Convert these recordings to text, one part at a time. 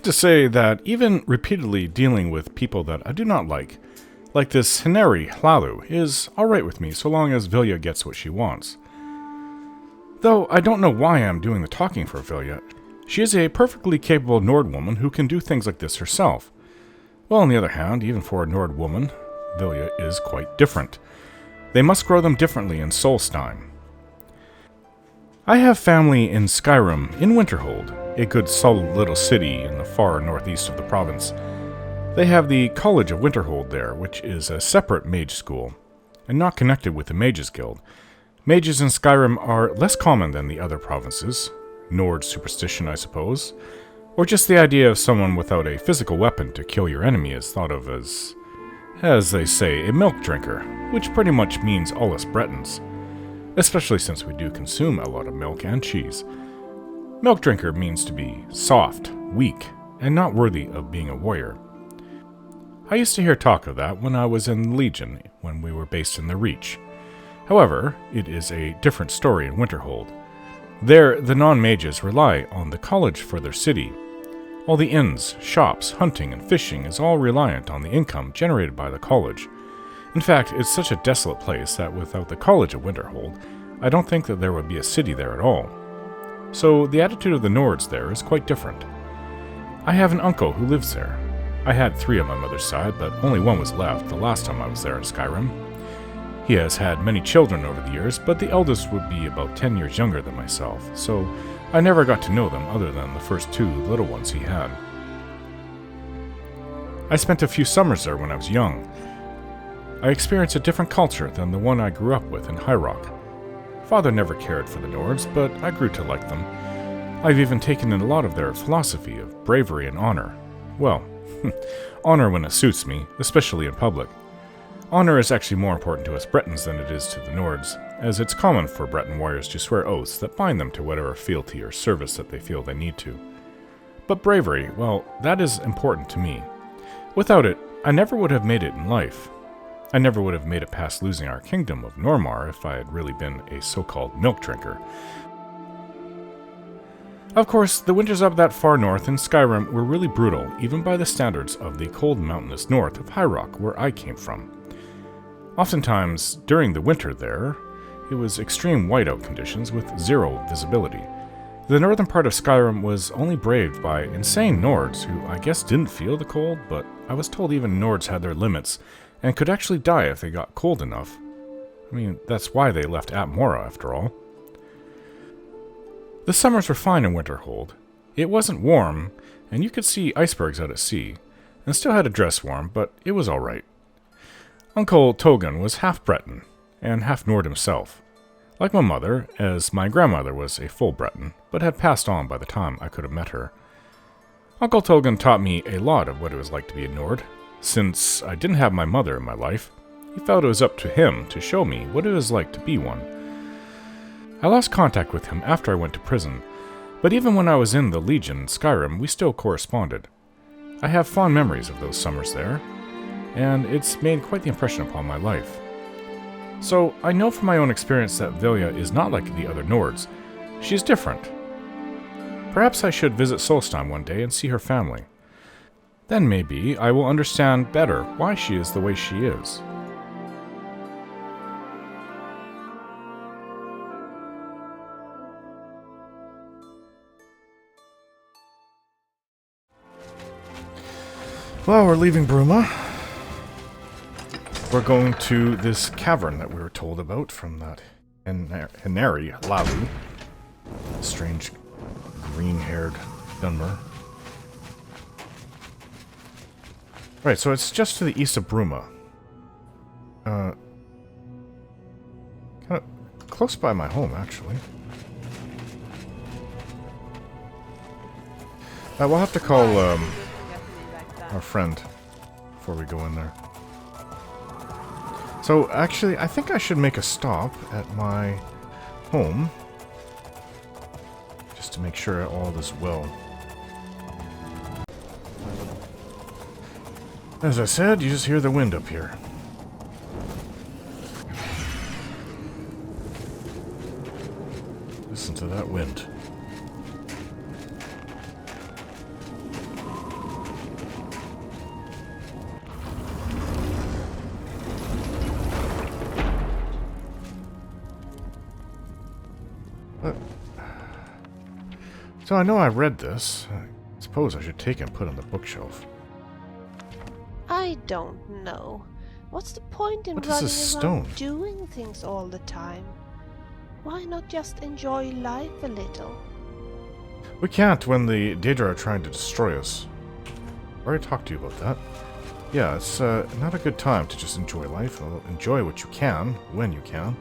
to say that even repeatedly dealing with people that I do not like this Heneri Hlaalu, is alright with me so long as Vilja gets what she wants. Though I don't know why I'm doing the talking for Vilja. She is a perfectly capable Nord woman who can do things like this herself. Well, on the other hand, even for a Nord woman, Vilja is quite different. They must grow them differently in Solstheim. I have family in Skyrim, in Winterhold, a good solid little city in the far northeast of the province. They have the College of Winterhold there, which is a separate mage school, and not connected with the Mages Guild. Mages in Skyrim are less common than the other provinces. Nord superstition, I suppose. Or just the idea of someone without a physical weapon to kill your enemy is thought of as they say, a milk drinker, which pretty much means all us Bretons. Especially since we do consume a lot of milk and cheese. Milk drinker means to be soft, weak, and not worthy of being a warrior. I used to hear talk of that when I was in Legion, when we were based in the Reach. However, it is a different story in Winterhold. There, the non-mages rely on the college for their city. All the inns, shops, hunting, and fishing is all reliant on the income generated by the college. In fact, it's such a desolate place that without the College of Winterhold, I don't think that there would be a city there at all. So the attitude of the Nords there is quite different. I have an uncle who lives there. I had 3 on my mother's side, but only 1 was left the last time I was there in Skyrim. He has had many children over the years, but the eldest would be about 10 years younger than myself, so I never got to know them other than the first 2 little ones he had. I spent a few summers there when I was young. I experienced a different culture than the one I grew up with in High Rock. Father never cared for the Nords, but I grew to like them. I've even taken in a lot of their philosophy of bravery and honor. Well, honor when it suits me, especially in public. Honor is actually more important to us Bretons than it is to the Nords, as it's common for Breton warriors to swear oaths that bind them to whatever fealty or service that they feel they need to. But bravery, well, that is important to me. Without it, I never would have made it in life. I never would have made it past losing our kingdom of Normar if I had really been a so-called milk drinker. Of course, the winters up that far north in Skyrim were really brutal, even by the standards of the cold mountainous north of High Rock, where I came from. Oftentimes, during the winter there, it was extreme whiteout conditions with 0 visibility. The northern part of Skyrim was only braved by insane Nords who I guess didn't feel the cold, but I was told even Nords had their limits, and could actually die if they got cold enough. I mean, that's why they left Atmora, after all. The summers were fine in Winterhold. It wasn't warm, and you could see icebergs out at sea, and still had to dress warm, but it was alright. Uncle Togan was half Breton, and half Nord himself. Like my mother, as my grandmother was a full Breton, but had passed on by the time I could have met her. Uncle Togan taught me a lot of what it was like to be a Nord. Since I didn't have my mother in my life, he felt it was up to him to show me what it was like to be one. I lost contact with him after I went to prison, but even when I was in the Legion in Skyrim, we still corresponded. I have fond memories of those summers there, and it's made quite the impression upon my life. So I know from my own experience that Vilja is not like the other Nords. She is different. Perhaps I should visit Solstheim one day and see her family. Then maybe I will understand better why she is the way she is. Well, we're leaving Bruma. We're going to this cavern that we were told about from that Heneri Hlaalu. Strange green-haired Dunmer. Right, so it's just to the east of Bruma. Kind of close by my home, actually. We'll have to call our friend before we go in there. So, actually, I think I should make a stop at my home. Just to make sure all is well. As I said, you just hear the wind up here. Listen to that wind. So I know I read this. I suppose I should take it and put it on the bookshelf. I don't know. What's the point in What is running this around stone? doing things all the time? Why not just enjoy life a little? We can't when the Daedra are trying to destroy us. I already talked to you about that. Yeah, it's not a good time to just enjoy life. Well, enjoy what you can, when you can.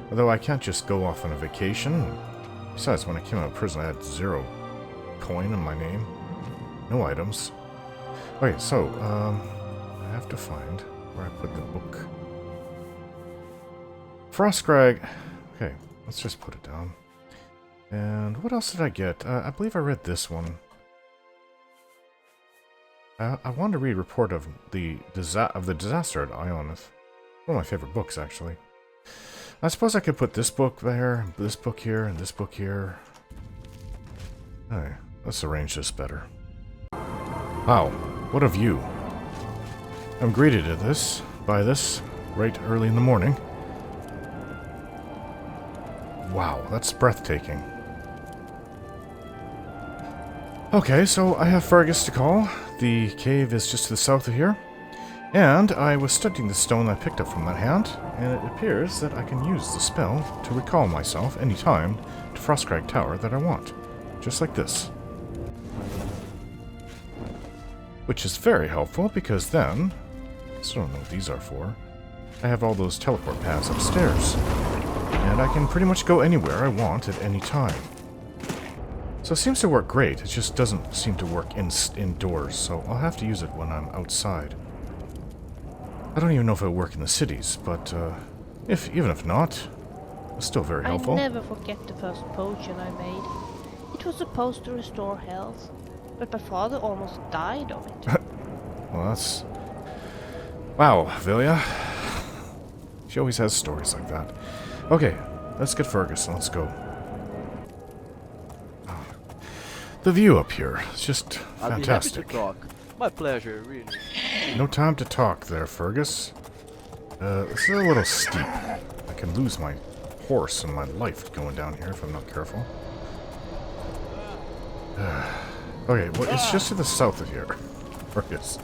Although I can't just go off on a vacation. Besides, when I came out of prison, I had 0 coin in my name. No items. Okay, so, I have to find where I put the book. Frostcrag. Okay, let's just put it down. And what else did I get? I believe I read this one. I wanted to read Report of the Disaster at Ionith. One of my favorite books, actually. I suppose I could put this book there, this book here, and this book here. Alright, let's arrange this better. Wow, what a view. I'm greeted by this right early in the morning. Wow, that's breathtaking. Okay, so I have Fergus to call. The cave is just to the south of here. And I was studying the stone I picked up from that hand, and it appears that I can use the spell to recall myself anytime to Frostcrag Tower that I want. Just like this. Which is very helpful, because then... I still don't know what these are for. I have all those teleport paths upstairs. And I can pretty much go anywhere I want at any time. So it seems to work great, it just doesn't seem to work indoors, so I'll have to use it when I'm outside. I don't even know if it'll work in the cities, but even if not, it's still very helpful. I never forget the first potion I made. It was supposed to restore health, but my father almost died of it. Well, that's... Wow, Vilja. She always has stories like that. Okay, let's get Fergus, let's go. The view up here is just fantastic. I'll be happy to talk. My pleasure, really. No time to talk there, Fergus. This is a little steep. I can lose my horse and my life going down here if I'm not careful. Okay, well, it's just to the south of here, Fergus.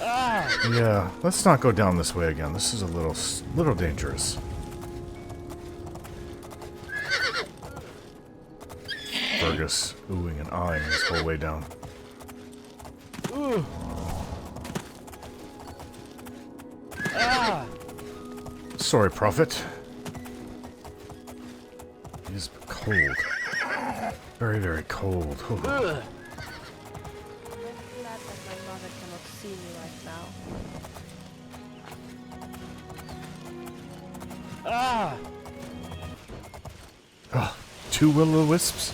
Yeah, let's not go down this way again. This is a little dangerous. Fergus oohing and eyeing this whole way down. Sorry, Prophet. It is cold. Very, very cold. I'm glad that my mother cannot see me right now. Oh, 2 will-o-wisps?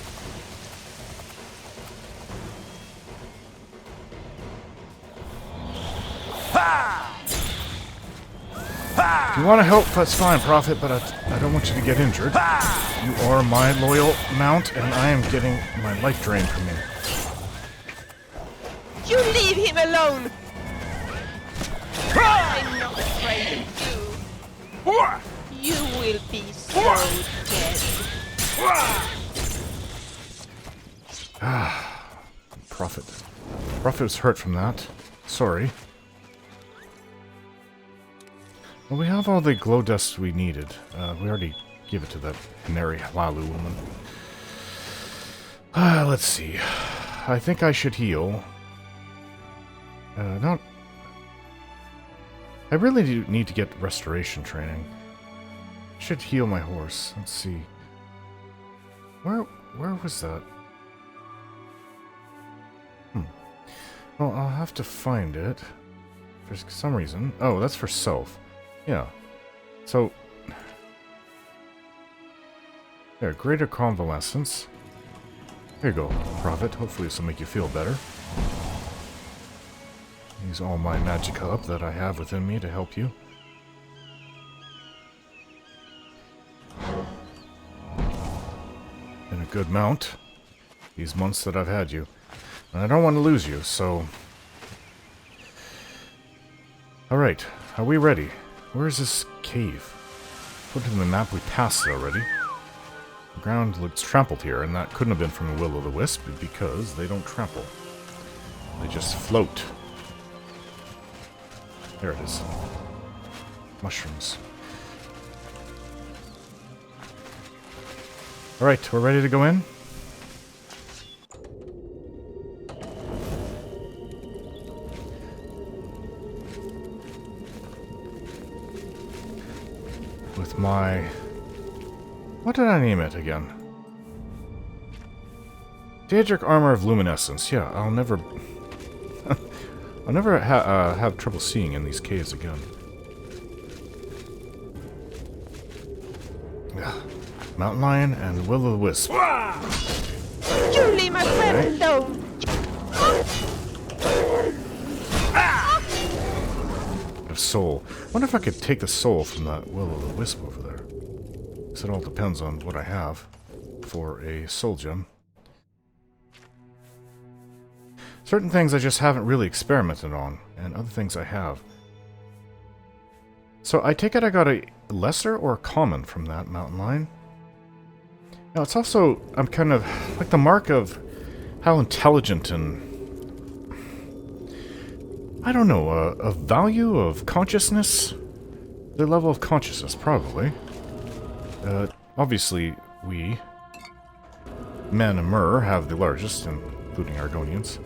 If you want to help, that's fine, Prophet, but I don't want you to get injured. You are my loyal mount, and I am getting my life drained from me. You leave him alone! I'm not afraid of you. You will be so dead. Prophet. Prophet was hurt from that. Sorry. Well, we have all the glow dust we needed. We already gave it to that Heneri Hlaalu woman. Let's see. I think I should heal. I really do need to get restoration training. I should heal my horse. Let's see. Where was that? Well, I'll have to find it. For some reason. Oh, that's for self. Yeah. So... There, greater convalescence. Here you go, Prophet. Hopefully this will make you feel better. Use all my magic up that I have within me to help you. Been a good mount these months that I've had you. And I don't want to lose you, so... Alright, are we ready? Where is this cave? Put it in the map, we passed it already. The ground looks trampled here, and that couldn't have been from a will-o'-the-wisp because they don't trample. They just float. There it is. Mushrooms. Alright, we're ready to go in? With my... What did I name it again? Daedric Armor of Luminescence. Yeah, I'll never... I'll never have trouble seeing in these caves again. Ugh. Mountain Lion and Will-o'-the-Wisp. You leave my friend alone! A soul. Wonder if I could take the soul from that Will-o'-the-Wisp over there. So it all depends on what I have for a soul gem. Certain things I just haven't really experimented on, and other things I have. So I take it I got a lesser or a common from that mountain lion. Now it's also, I'm kind of like the mark of how intelligent and, I don't know, a value of consciousness? Their level of consciousness, probably. Obviously, we, men and Mer, have the largest, including Argonians.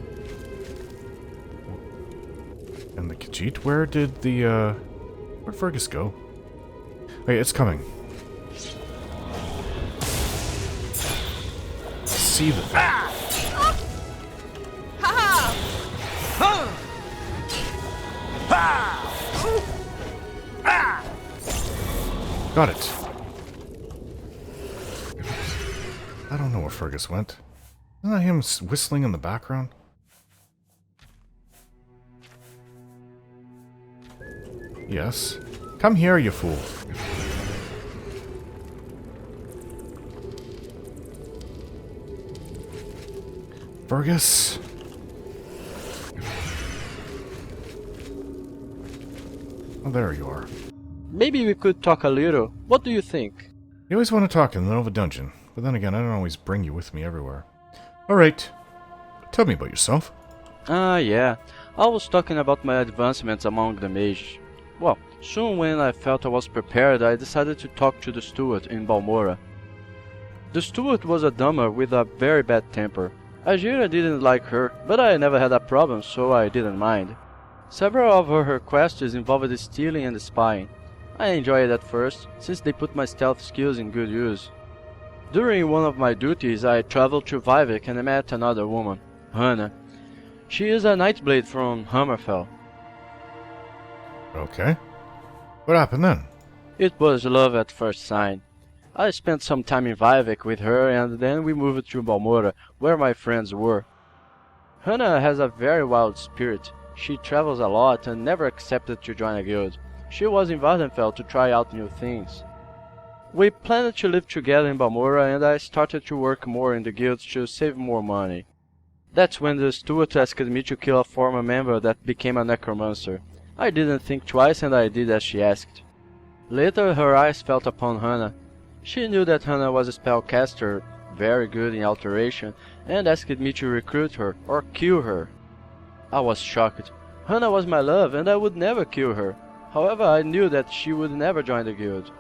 And the Khajiit. Where did the, where'd Fergus go? Wait, it's coming. See the... Got it. I don't know where Fergus went. Isn't that him whistling in the background? Yes. Come here, you fool. Fergus. Oh, there you are. Maybe we could talk a little. What do you think? You always want to talk in the middle of a dungeon, but then again, I don't always bring you with me everywhere. Alright. Tell me about yourself. Yeah. I was talking about my advancements among the mages. Well, soon when I felt I was prepared, I decided to talk to the steward in Balmora. The steward was a dumber with a very bad temper. Ajira didn't like her, but I never had a problem, so I didn't mind. Several of her requests involved stealing and spying. I enjoyed it at first, since they put my stealth skills in good use. During one of my duties, I traveled to Vivek and met another woman, Hannah. She is a Nightblade from Hammerfell. Okay. What happened then? It was love at first sight. I spent some time in Vivek with her and then we moved to Balmora, where my friends were. Hannah has a very wild spirit. She travels a lot and never accepted to join a guild. She was in Vardenfell to try out new things. We planned to live together in Balmora and I started to work more in the guilds to save more money. That's when the steward asked me to kill a former member that became a necromancer. I didn't think twice and I did as she asked. Later her eyes fell upon Hannah. She knew that Hannah was a spellcaster, very good in alteration, and asked me to recruit her or kill her. I was shocked. Hannah was my love and I would never kill her. However, I knew that she would never join the guild.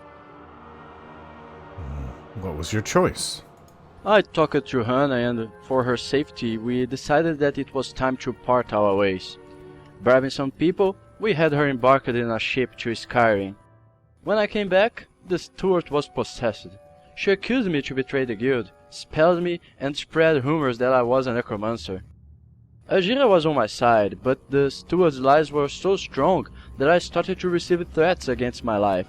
What was your choice? I talked to Hannah and, for her safety, we decided that it was time to part our ways. Bribing some people, we had her embarked in a ship to Skyrim. When I came back, the steward was possessed. She accused me to betray the guild, spelled me, and spread rumors that I was a necromancer. Ajira was on my side, but the steward's lies were so strong that I started to receive threats against my life.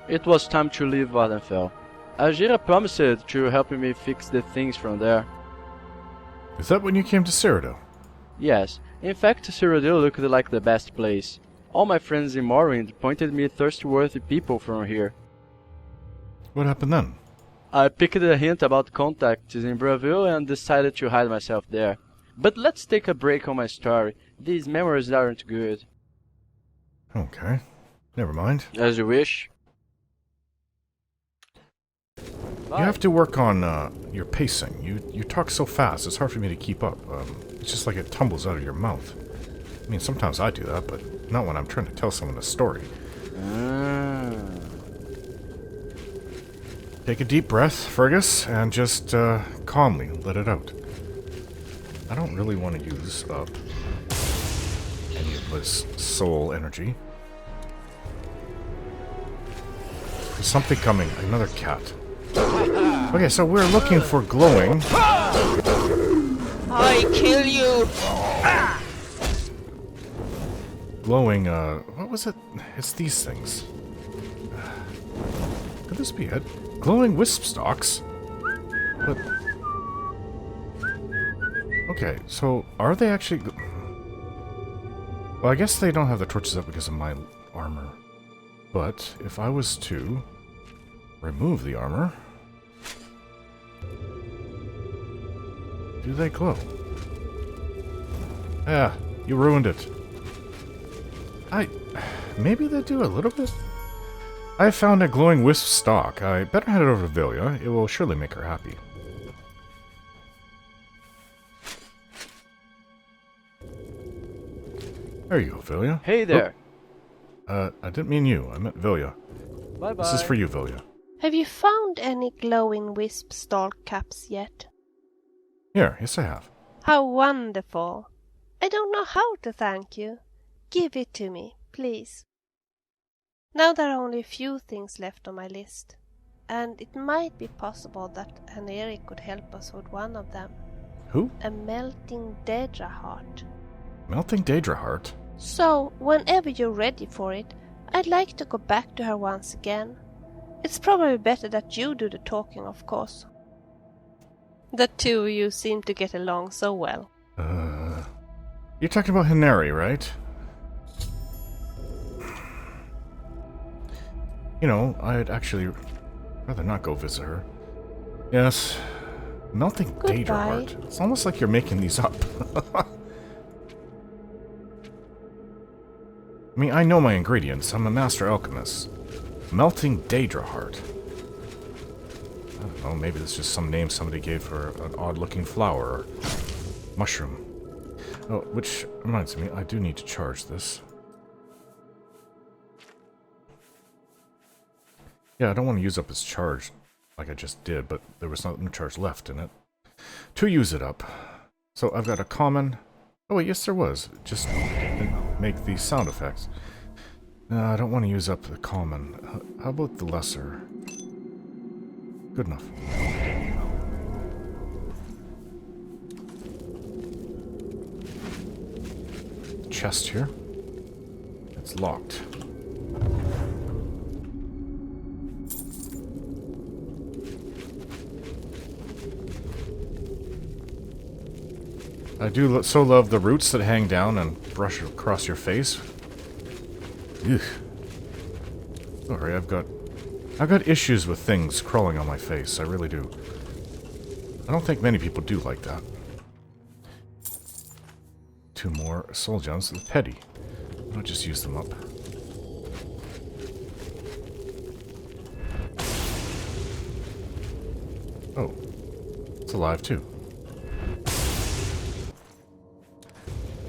It was time to leave Vardenfell. Ajira promised to help me fix the things from there. Is that when you came to Cyrodiil? Yes, in fact Cyrodiil looked like the best place. All my friends in Morrowind pointed me thirst-worthy people from here. What happened then? I picked a hint about contacts in Bravil and decided to hide myself there. But let's take a break on my story. These memories aren't good. Okay. Never mind. As you wish. Bye. You have to work on your pacing. You talk so fast, it's hard for me to keep up. It's just like it tumbles out of your mouth. I mean, sometimes I do that, but not when I'm trying to tell someone a story. Take a deep breath, Fergus, and just calmly let it out. I don't really want to use up any of this soul energy. There's something coming. Another cat. Okay, so we're looking for glowing. I kill you! Glowing, what was it? It's these things. Could this be it? Glowing wisp stalks? But... Okay, so are they actually... Well, I guess they don't have the torches up because of my armor. But if I was to remove the armor... Do they glow? Ah, you ruined it. Maybe they do a little bit? I found a glowing wisp stalk. I better head over to Vilja. It will surely make her happy. There you go, Vilja. Hey there. Oh. I didn't mean you. I meant Vilja. Bye-bye. This is for you, Vilja. Have you found any glowing Wisp Stalk caps yet? Here, yes I have. How wonderful! I don't know how to thank you. Give it to me, please. Now there are only a few things left on my list, and it might be possible that Heneri could help us with one of them. Who? A melting Daedra heart. Melting Daedra heart? So, whenever you're ready for it, I'd like to go back to her once again. It's probably better that you do the talking, of course. The two of you seem to get along so well. You're talking about Heneri, right? You know, I'd actually rather not go visit her. Yes. Melting Daedra heart. It's almost like you're making these up. I mean, I know my ingredients. I'm a master alchemist. Melting Daedra heart. I don't know, maybe it's just some name somebody gave for an odd-looking flower or mushroom. Oh, which reminds me, I do need to charge this. Yeah, I don't want to use up its charge like I just did, but there was no charge left in it to use it up. So I've got a common... Oh wait, yes there was. Just didn't make these sound effects. No, I don't want to use up the common. How about the lesser? Good enough. Chest here. It's locked. I do so love the roots that hang down and brush across your face. Ugh. Sorry, I've got issues with things crawling on my face. I really do. I don't think many people do like that. 2 more soul gems. The petty. I'll just use them up. Oh. It's alive too.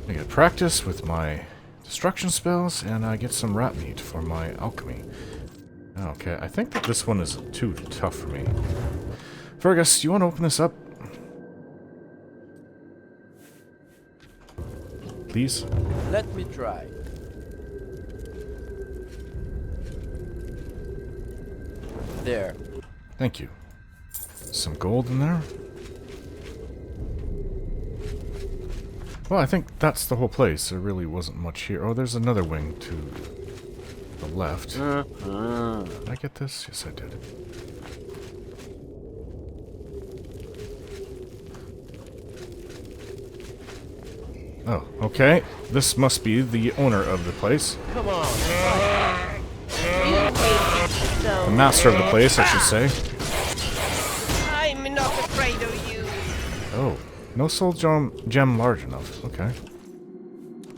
I get practice with my destruction spells, and I get some rat meat for my alchemy. Okay, I think that this one is too tough for me. Fergus, you want to open this up? Please? Let me try. There. Thank you. Some gold in there. Well, I think that's the whole place. There really wasn't much here. Oh, there's another wing to the left. Did I get this? Yes, I did. Oh, okay. This must be the owner of the place. Come on. The master of the place, I should say. I'm not afraid of you. Oh, no soul gem large enough. Okay.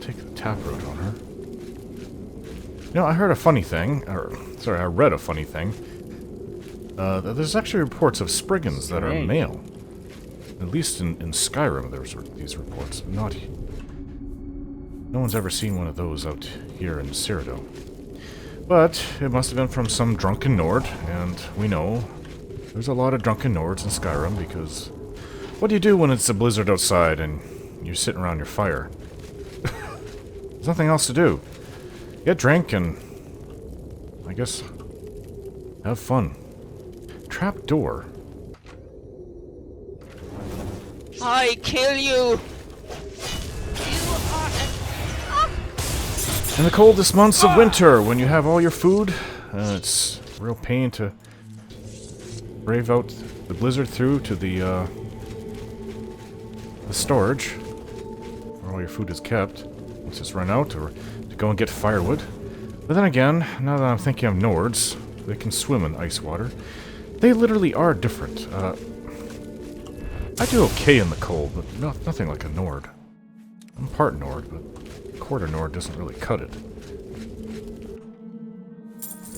Take the taproot on her. You know, I heard a funny thing. Sorry, I read a funny thing. There's actually reports of Spriggans that are male. At least in Skyrim, there's these reports. No one's ever seen one of those out here in Cyrodiil. But it must have been from some drunken Nord, and we know there's a lot of drunken Nords in Skyrim, because what do you do when it's a blizzard outside and you're sitting around your fire? There's nothing else to do. Get drink and, I guess, have fun. Trap door. I kill you! In the coldest months of winter, when you have all your food, it's a real pain to brave out the blizzard through to the storage, where all your food is kept. Let's just run out, or to go and get firewood. But then again, now that I'm thinking of Nords, they can swim in ice water. They literally are different. I do okay in the cold, but nothing like a Nord. I'm part Nord, but quarter Nord doesn't really cut it.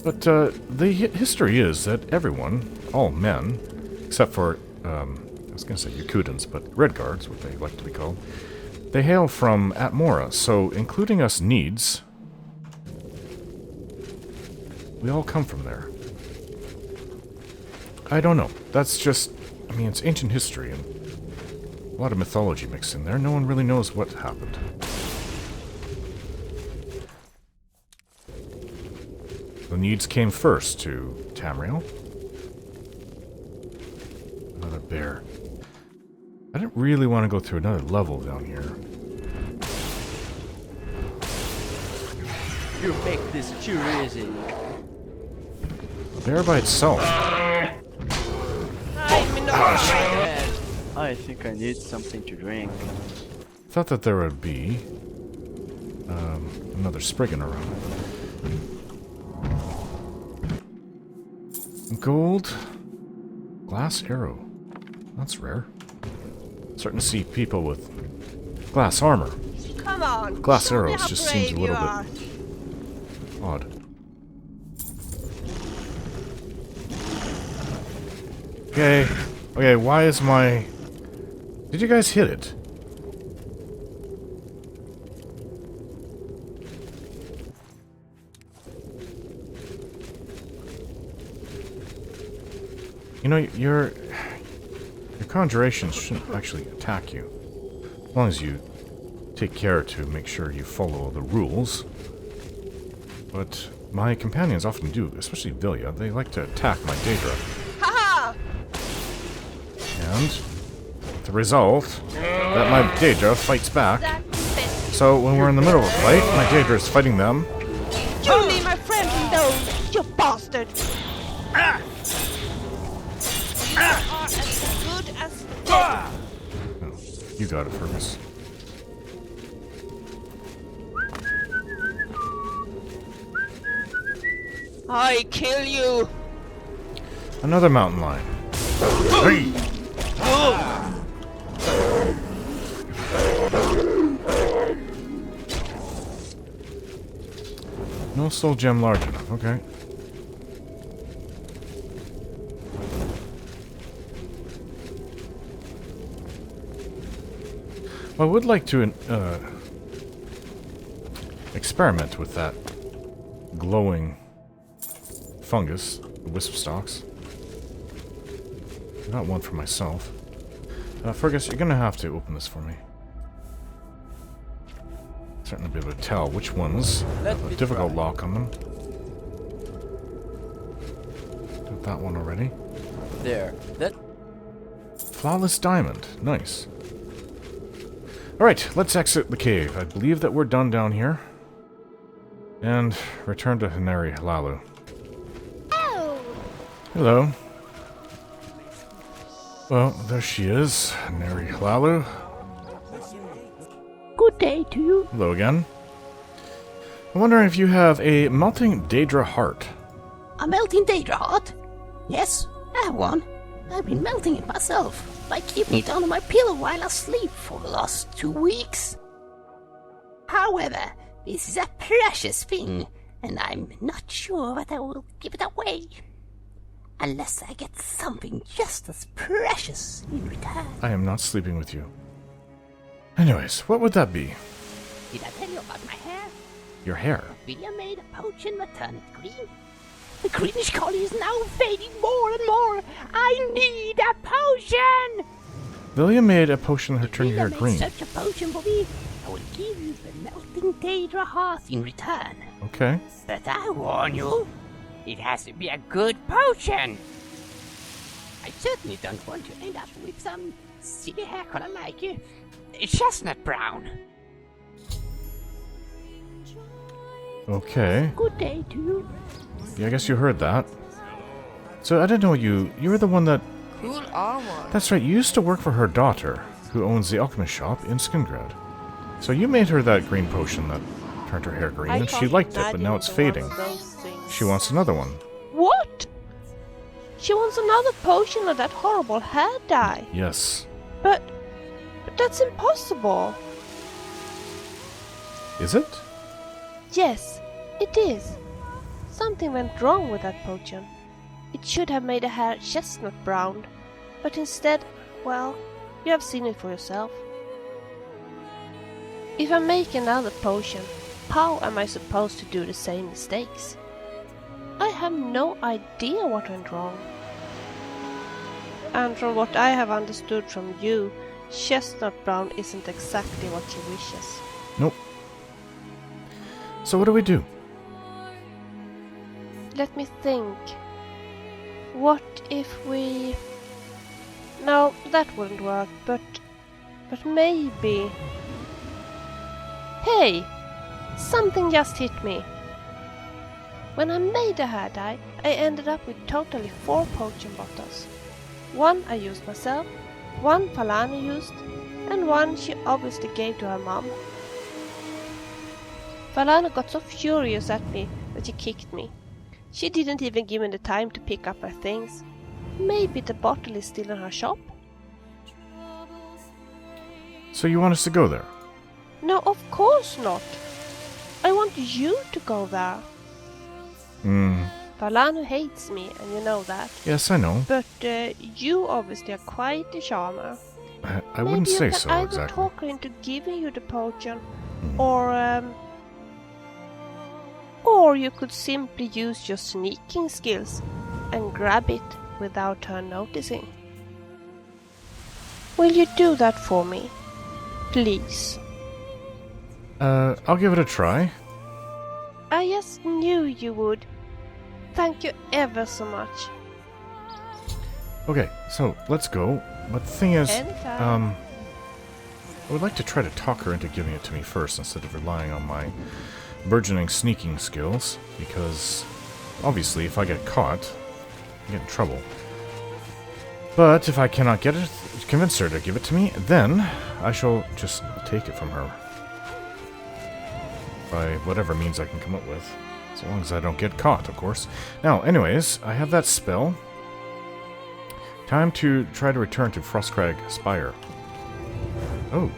But the history is that everyone, all men, except for, I was going to say Yakutans, but Redguards, what they like to be called, they hail from Atmora, so including us Needs, we all come from there. I don't know. That's just, I mean, it's ancient history and a lot of mythology mixed in there. No one really knows what happened. The Needs came first to Tamriel. Another bear. I didn't really want to go through another level down here. You make this too easy. A bear by itself. I think I need something to drink. Thought that there would be another Spriggan around. Gold glass arrow. That's rare. Starting to see people with glass armor. Come on. Glass show me arrows how just seems a brave little you are. bit odd. Okay, why is my... Did you guys hit it? You know, your conjurations shouldn't actually attack you. As long as you take care to make sure you follow the rules. But my companions often do, especially Vilja. They like to attack my Daedra. Haha! And the result, that my Daedra fights back. So when we're in the middle of a fight, my Daedra is fighting them. You leave my friend alone, you bastard! You are as good as dead. Oh, you got it, Fergus. I kill you! Another mountain lion. Hey! No soul gem large enough, okay. I would like to experiment with that glowing fungus, the Wisp Stalks. Not one for myself. Fergus, you're gonna have to open this for me. Starting to be able to tell which ones have a difficult lock on them. Did that one already. There. That. Flawless diamond. Nice. Alright, let's exit the cave. I believe that we're done down here. And return to Heneri Hlaalu. Oh! Hello. Well, there she is, Heneri Hlaalu. Good day to you. Hello again. I'm wondering if you have a melting Daedra heart. A melting Daedra heart? Yes, I have one. I've been melting it myself by keeping it under my pillow while I sleep for the last 2 weeks. However, this is a precious thing, and I'm not sure that I will give it away. Unless I get something just as precious in return. I am not sleeping with you. Anyways, what would that be? Did I tell you about my hair? Your hair. Vilja made a potion that turned it green. The greenish color is now fading more and more. I need a potion! Vilja made a potion that turned your hair Vilja green. made such a potion for me. I will give you the melting Daedra heart in return. Okay. But I warn you, it has to be a good potion. I certainly don't want to end up with some silly hair color like chestnut brown. Okay. Good day to you. Yeah, I guess you heard that. So I didn't know you were the one that... Cool armor. That's right, you used to work for her daughter, who owns the alchemist shop in Skingrad. So you made her that green potion that turned her hair green, and she liked it, but now it's fading. She wants another one. What? She wants another potion of that horrible hair dye. Yes. But that's impossible. Is it? Yes, it is. Something went wrong with that potion. It should have made the hair chestnut brown, but instead, well, you have seen it for yourself. If I make another potion, how am I supposed to do the same mistakes? I have no idea what went wrong. And from what I have understood from you, chestnut brown isn't exactly what she wishes. Nope. So what do we do? Let me think. What if we... No, that wouldn't work, but maybe... Hey! Something just hit me. When I made the hair dye, I ended up with totally 4 potion bottles. One I used myself, one Falana used, and one she obviously gave to her mom. Falana got so furious at me that she kicked me. She didn't even give me the time to pick up her things. Maybe the bottle is still in her shop? So you want us to go there? No, of course not. I want you to go there. Falana hates me, and you know that. Yes, I know. But you obviously are quite a charmer. I wouldn't say so, Maybe you can either exactly. talk her into giving you the potion, or you could simply use your sneaking skills and grab it without her noticing. Will you do that for me? Please. I'll give it a try. I just knew you would. Thank you ever so much. Okay, so let's go. But the thing is, Anytime. I would like to try to talk her into giving it to me first instead of relying on my burgeoning sneaking skills, because obviously if I get caught, I get in trouble. But if I cannot convince her to give it to me, then I shall just take it from her. By whatever means I can come up with. As long as I don't get caught, of course. Now, anyways, I have that spell. Time to try to return to Frostcrag Spire. Oh.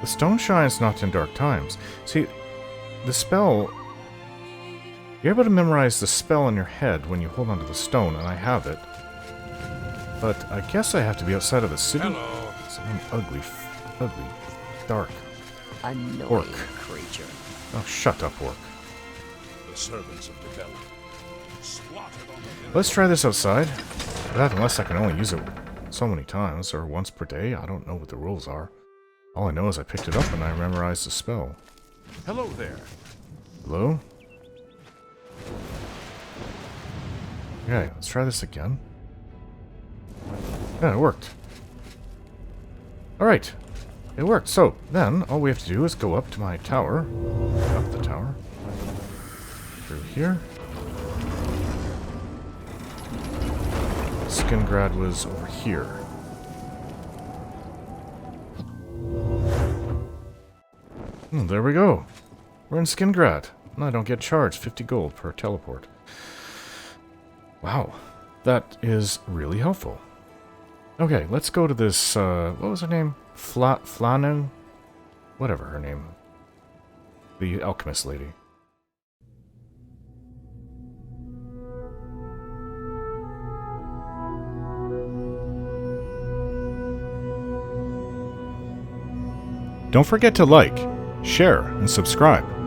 The stone shines not in dark times. See, the spell... You're able to memorize the spell in your head when you hold onto the stone, and I have it. But I guess I have to be outside of the city. Hello. Some ugly, dark Annoying orc. creature. Oh, shut up, orc. The servants of Debella. Slaughtered on the Let's try this outside. That, unless I can only use it so many times, or once per day. I don't know what the rules are. All I know is I picked it up and I memorized the spell. Hello there. Hello? Okay, let's try this again. Yeah, it worked. Alright. It worked. So, then, all we have to do is go up to my tower. Up the tower. Through here. Skingrad was over here. There we go. We're in Skingrad. And I don't get charged 50 gold per teleport. Wow. That is really helpful. Okay, let's go to this, what was her name? Hlaalu? Whatever her name. The alchemist lady. Don't forget to like, share, and subscribe.